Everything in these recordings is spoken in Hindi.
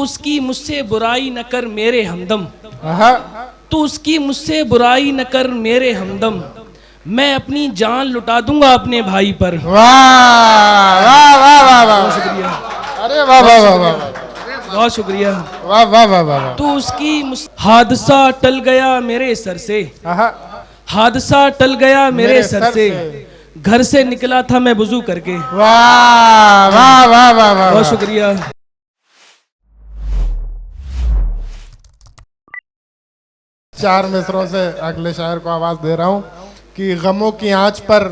तू उसकी मुझसे बुराई न कर मेरे हमदम, तू उसकी मुझसे बुराई न कर मेरे हमदम, मैं अपनी जान लुटा दूंगा अपने भाई पर। वाह वाह वाह वाह वाह, शुक्रिया, अरे वाह वाह वाह वाह, बहुत शुक्रिया। वाह वाह वाह वाह। तू उसकी हादसा टल गया मेरे सर से, हादसा टल गया मेरे सर से, घर से निकला था मैं वुजू करके। वाह वाह वाह वाह वाह, बहुत शुक्रिया। चार मिसरों से अगले शायर को आवाज दे रहा हूँ कि गमों की आंच पर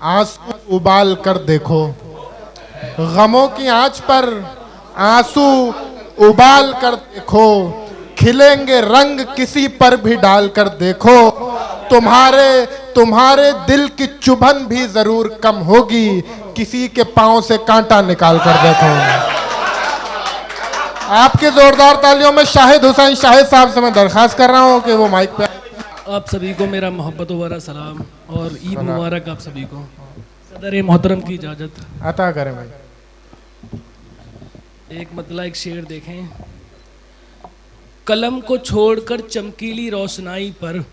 आंसू उबाल कर देखो, गमों की आंच पर आंसू उबाल कर देखो, खिलेंगे रंग किसी पर भी डाल कर देखो, तुम्हारे दिल की चुभन भी जरूर कम होगी, किसी के पांव से कांटा निकाल कर देखो। आपके जोरदार तालियों में शाहिद हुसैन शाहिद साहब से मैं दरखास्त कर रहा हूँ कि वो माइक पे। आप सभी को मेरा मोहब्बतों भरा सलाम और ईद मुबारक आप सभी को। सदर मोहतरम की इजाज़त अता करें भाई। एक मतलब एक शेर देखें। कलम को छोड़कर चमकीली रोशनाई पर,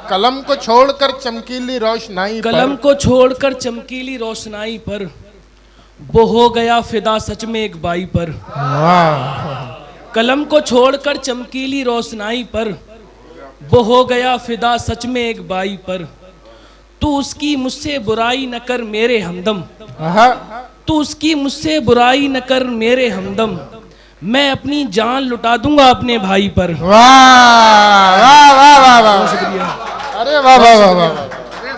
कलम को छोड़कर चमकीली रोशनाई पर, कलम को छोड़कर चमकीली रोशनाई पर, वो हो गया फिदा सच में एक बाई पर। कलम को छोड़कर चमकीली रोशनाई पर, वो हो गया फिदा सच में एक बाई पर, तू उसकी मुझसे बुराई न कर मेरे हमदम, तू उसकी मुझसे बुराई न कर मेरे हमदम, मैं अपनी जान लुटा दूंगा अपने भाई पर। वाह वाह वाह वाह वाह, शुक्रिया, अरे वाह वाह वाह वाह,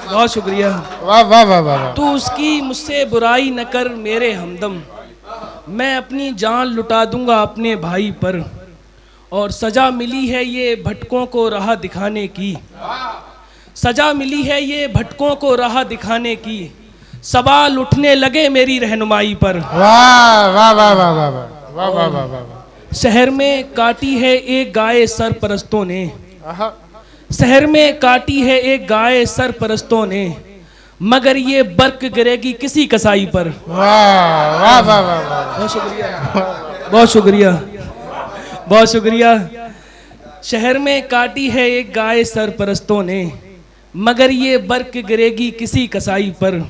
बहुत शुक्रिया। वाह वाह वाह वाह। तू उसकी मुझसे बुराई न कर मेरे हमदम, मैं अपनी जान लुटा दूंगा अपने भाई पर, और सजा मिली है ये भटकों को राह दिखाने की, सजा मिली है ये भटकों को राह दिखाने की, सवाल उठने लगे मेरी रहनुमाई पर। वाह वाह वाह वाह वाह वाह वाह वाह वाह। शहर में काटी है एक गाय सरपरस्तों ने, शहर में काटी है एक गाय सरपरस्तों ने, मगर ये बर्क गिरेगी किसी कसाई पर। वाह वाह वाह वाह, बहुत शुक्रिया, बहुत शुक्रिया, बहुत शुक्रिया। शहर में काटी है एक गाय सरपरस्तों ने, मगर ये बर्क गिरेगी किसी कसाई पर,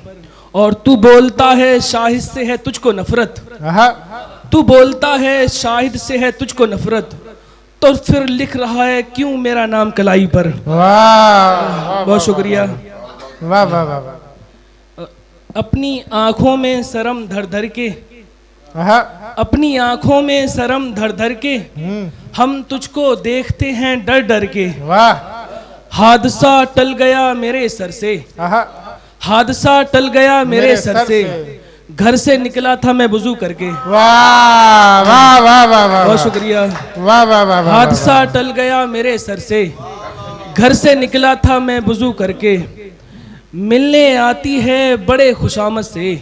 और तू बोलता है शाहिद से है तुझको नफरत, तू बोलता है शाहिद से है तुझको नफरत, तो फिर लिख रहा है क्यों मेरा नाम कलाई पर। वाह बहुत शुक्रिया। वाह वाह वाह। अपनी आंखों में शर्म धर धर के, अपनी आंखों में शर्म धर धर के, हम तुझको देखते हैं डर डर के। वाह। हादसा टल गया मेरे सर से, हादसा टल गया मेरे सर से, घर से निकला था मैं वुजू करके। वाह वाह वाह वाह, बहुत शुक्रिया। वाह वाह वाह। हादसा टल गया मेरे सर से, घर से निकला था मैं वुजू करके, मिलने आती है बड़े खुशामद से,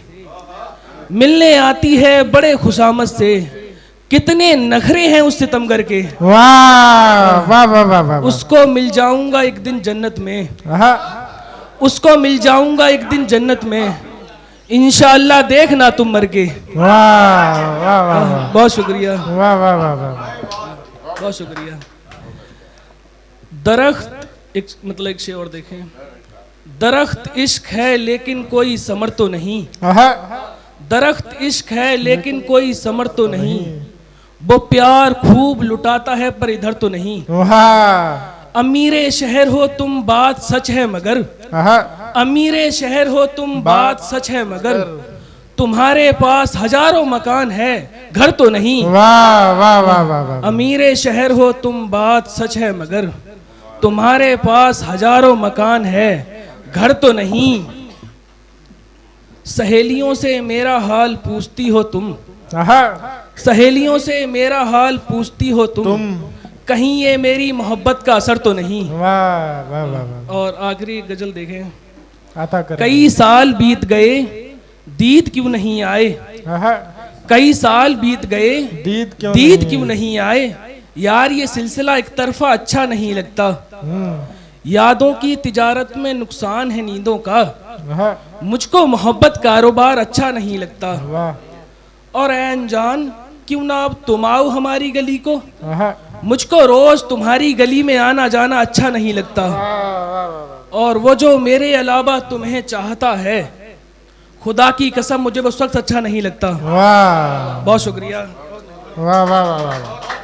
मिलने आती है बड़े खुशामद से, कितने नखरे हैं उस सितमगर के। वाह वाह वाह वाह। उसको मिल जाऊंगा एक दिन जन्नत में, उसको मिल जाऊंगा एक दिन जन्नत में, इंशाअल्लाह देखना तुम मर के। वाह वाह वाह, बहुत शुक्रिया, वाह वाह वाह वाह, बहुत शुक्रिया। दरख्त एक मतलब एक शेर और देखें। दरख्त इश्क है लेकिन कोई समर तो नहीं, दरख्त इश्क है लेकिन कोई समर तो नहीं, वो प्यार खूब लुटाता है पर इधर तो नहीं। अमीरे शहर हो तुम बात सच है मगर, अमीरे शहर हो तुम बात सच है मगर, तुम्हारे पास हजारों मकान है घर तो नहीं। वाह वाह वाह वाह। अमीरे शहर हो तुम बात सच है मगर, तुम्हारे पास हजारों मकान है घर तो नहीं। सहेलियों से मेरा हाल पूछती हो तुम, सहेलियों से मेरा हाल पूछती हो तुम, कहीं ये मेरी मोहब्बत का असर तो नहीं। वाह वाह वाह। और आखिरी गजल देखें। आता कर। कई साल बीत गए दीद क्यों नहीं आए, कई साल बीत गए दीद क्यों नहीं आए, यार ये सिलसिला एक तरफा अच्छा नहीं लगता, यादों की तिजारत में नुकसान है नींदों का, मुझको मोहब्बत कारोबार अच्छा नहीं लगता। और ऐ अनजान क्यों ना अब तुम आओ हमारी गली को। आहा, मुझको रोज तुम्हारी गली में आना जाना अच्छा नहीं लगता, और वो जो मेरे अलावा तुम्हें चाहता है, खुदा की कसम मुझे वो वक्त अच्छा नहीं लगता। वाह बहुत शुक्रिया। वाह वाह वाह वाह वाह।